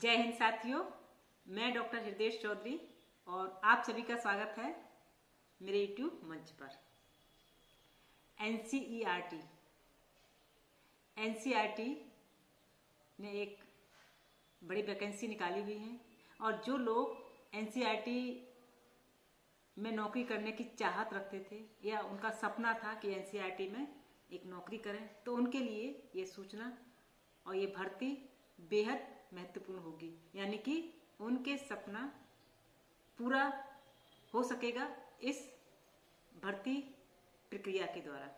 जय हिंद साथियों, मैं डॉक्टर हृदय चौधरी और आप सभी का स्वागत है मेरे यूट्यूब मंच पर। एनसीईआरटी ने एक बड़ी वैकेंसी निकाली हुई है और जो लोग एनसीईआरटी में नौकरी करने की चाहत रखते थे या उनका सपना था कि एनसीईआरटी में एक नौकरी करें, तो उनके लिए ये सूचना और ये भर्ती बेहद महत्वपूर्ण होगी। यानी कि उनके सपना पूरा हो सकेगा इस भर्ती प्रक्रिया के द्वारा।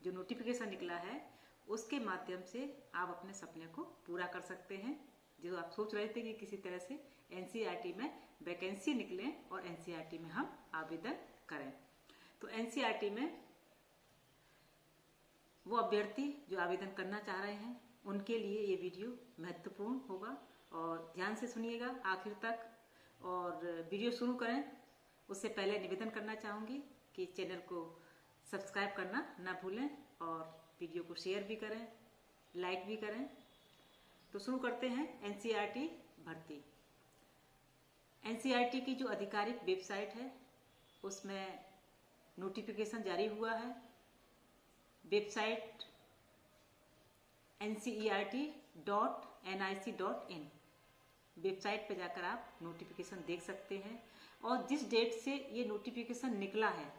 जो नोटिफिकेशन निकला है उसके माध्यम से आप अपने सपने को पूरा कर सकते हैं। जो आप सोच रहे थे कि किसी तरह से एनसीईआरटी में वैकेंसी निकले और एनसीईआरटी में हम आवेदन करें, तो एनसीईआरटी में वो अभ्यर्थी जो आवेदन करना चाह रहे हैं उनके लिए ये वीडियो महत्वपूर्ण होगा और ध्यान से सुनिएगा आखिर तक। और वीडियो शुरू करें उससे पहले निवेदन करना चाहूँगी कि चैनल को सब्सक्राइब करना ना भूलें और वीडियो को शेयर भी करें, लाइक भी करें। तो शुरू करते हैं एनसीईआरटी भर्ती। एनसीईआरटी की जो आधिकारिक वेबसाइट है उसमें नोटिफिकेशन जारी हुआ है। वेबसाइट ncert.nic.in वेबसाइट पर जाकर आप नोटिफिकेशन देख सकते हैं और जिस डेट से ये नोटिफिकेशन निकला है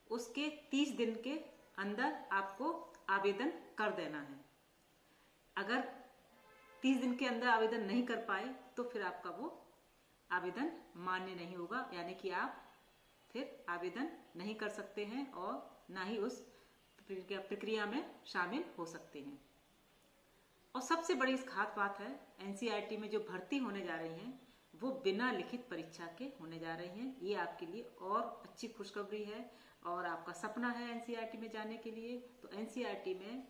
उसके 30 दिन के अंदर आपको आवेदन कर देना है। अगर 30 दिन के अंदर आवेदन नहीं कर पाए तो फिर आपका वो आवेदन मान्य नहीं होगा, यानी कि आप फिर आवेदन नहीं कर सकते हैं और ना ही उस प्रक्रिया में शामिल हो सकते हैं। और सबसे बड़ी इस खास बात है, एनसीईआरटी में जो भर्ती होने जा रही हैं वो बिना लिखित परीक्षा के होने जा रही हैं। ये आपके लिए और अच्छी खुशखबरी है और आपका सपना है एनसीईआरटी में जाने के लिए। तो एनसीईआरटी में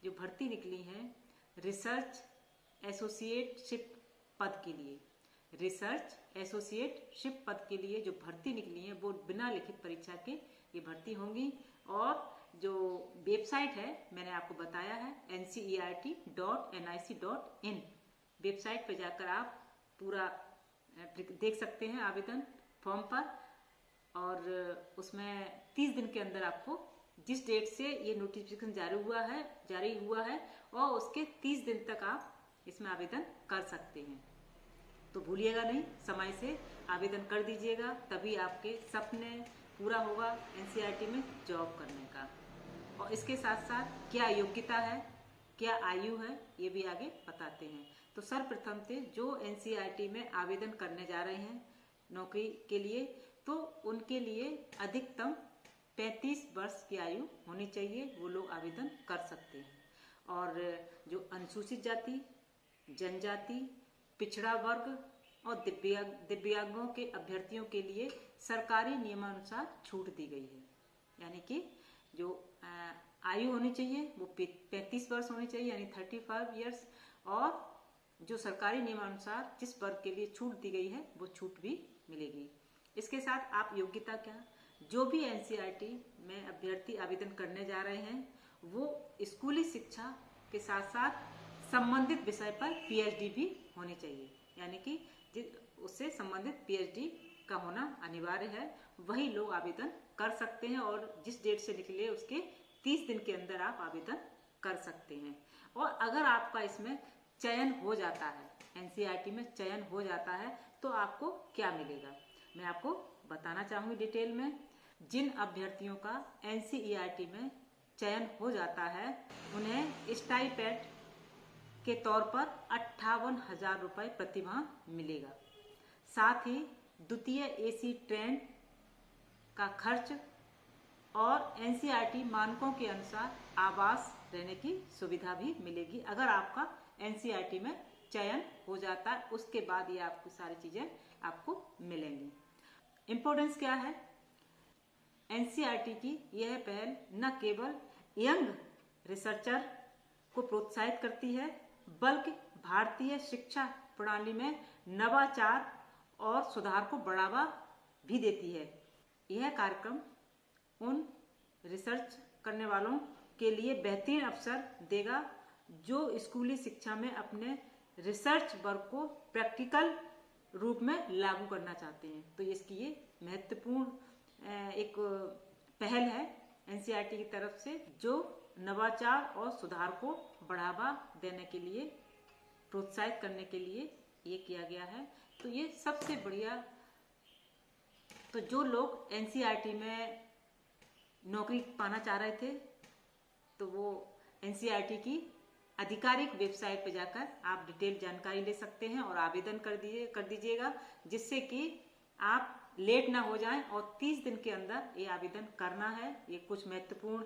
जो भर्ती निकली है रिसर्च एसोसिएटशिप पद के लिए, रिसर्च एसोसिएटशिप पद के लिए जो भर्ती निकली है वो बिना लिखित परीक्षा के ये भर्ती होंगी। और जो वेबसाइट है मैंने आपको बताया है ncert.nic.in वेबसाइट पर जाकर आप पूरा देख सकते हैं आवेदन फॉर्म पर। और उसमें 30 दिन के अंदर आपको जिस डेट से ये नोटिफिकेशन जारी हुआ है और उसके 30 दिन तक आप इसमें आवेदन कर सकते हैं। तो भूलिएगा नहीं, समय से आवेदन कर दीजिएगा, तभी आपके सपने पूरा होगा एनसीईआरटी में जॉब करने का। और इसके साथ साथ क्या योग्यता है, क्या आयु है, ये भी आगे बताते हैं। तो सर्वप्रथम से जो एनसीईआरटी में आवेदन करने जा रहे हैं नौकरी के लिए, तो उनके लिए अधिकतम 35 वर्ष की आयु होनी चाहिए, वो लोग आवेदन कर सकते हैं। और जो अनुसूचित जाति, जनजाति, पिछड़ा वर्ग और दिव्यांगों के अभ्यर्थियों के लिए सरकारी नियमानुसार छूट दी गई है। यानी कि जो आयु होनी चाहिए वो 35 वर्ष होनी चाहिए, यानी 35 इयर्स। और जो सरकारी नियमानुसार जिस वर्ग के लिए छूट दी गई है वो छूट भी मिलेगी। इसके साथ आप योग्यता क्या, जो भी एनसीईआरटी में अभ्यर्थी आवेदन करने जा रहे हैं वो स्कूली शिक्षा के साथ साथ संबंधित विषय पर पीएचडी भी होनी चाहिए। यानी कि उससे संबंधित पीएचडी का होना अनिवार्य है, वही लोग आवेदन कर सकते हैं। और जिस डेट से निकले उसके 30 दिन के अंदर आप आवेदन कर सकते हैं। और अगर आपका इसमें चयन हो जाता है, एनसीईआरटी में चयन हो जाता है, तो आपको क्या मिलेगा मैं आपको बताना चाहूँगी डिटेल में। जिन अभ्यर्थियों का एनसीईआरटी में चयन हो जाता है उन्हें स्टाइपेंड के तौर पर 58,000 रुपये प्रतिमाह मिलेगा। साथ ही द्वितीय एसी ट्रेन का खर्च और एनसीईआरटी मानकों के अनुसार आवास रहने की सुविधा भी मिलेगी। अगर आपका एनसीईआरटी में चयन हो जाता है उसके बाद ये आपको सारी चीजें आपको मिलेंगी। इम्पोर्टेंस क्या है, एनसीईआरटी की यह पहल न केवल यंग रिसर्चर को प्रोत्साहित करती है बल्कि भारतीय शिक्षा प्रणाली में नवाचार और सुधार को बढ़ावा भी देती है। यह कार्यक्रम उन रिसर्च करने वालों के लिए बेहतरीन अवसर देगा जो स्कूली शिक्षा में अपने रिसर्च वर्क को प्रैक्टिकल रूप में लागू करना चाहते हैं। तो इसकी ये महत्वपूर्ण एक पहल है एनसीईआरटी की तरफ से, जो नवाचार और सुधार को बढ़ावा देने के लिए, प्रोत्साहित करने के लिए ये किया गया है। तो ये सबसे बढ़िया। तो जो लोग एनसीईआरटी में नौकरी पाना चाह रहे थे, तो वो एनसीईआरटी की आधिकारिक वेबसाइट पर जाकर आप डिटेल जानकारी ले सकते हैं और आवेदन कर दीजिएगा, जिससे कि आप लेट ना हो जाएं और 30 दिन के अंदर ये आवेदन करना है। ये कुछ महत्वपूर्ण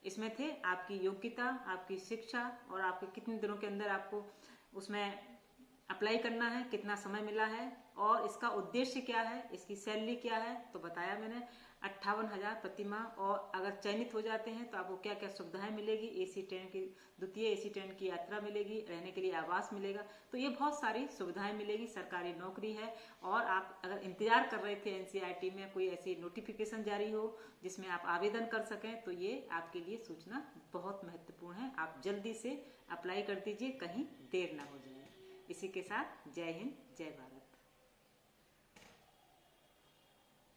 इसमें थे, आपकी योग्यता, आपकी शिक्षा और आपके कितने दिनों के अंदर आपको उसमें अप्लाई करना है, कितना समय मिला है और इसका उद्देश्य क्या है, इसकी सैलरी क्या है। तो बताया मैंने 58,000 प्रति माह। और अगर चयनित हो जाते हैं तो आपको क्या क्या सुविधाएं मिलेगी, एसी ट्रेन की, द्वितीय एसी ट्रेन की यात्रा मिलेगी, रहने के लिए आवास मिलेगा। तो ये बहुत सारी सुविधाएं मिलेगी, सरकारी नौकरी है। और आप अगर इंतजार कर रहे थे एनसीईआरटी में कोई ऐसी नोटिफिकेशन जारी हो जिसमें आप आवेदन कर सकें, तो ये आपके लिए सूचना बहुत महत्वपूर्ण है। आप जल्दी से अप्लाई कर दीजिए, कहीं देर ना हो जाए। इसी के साथ जय हिंद, जय भारत।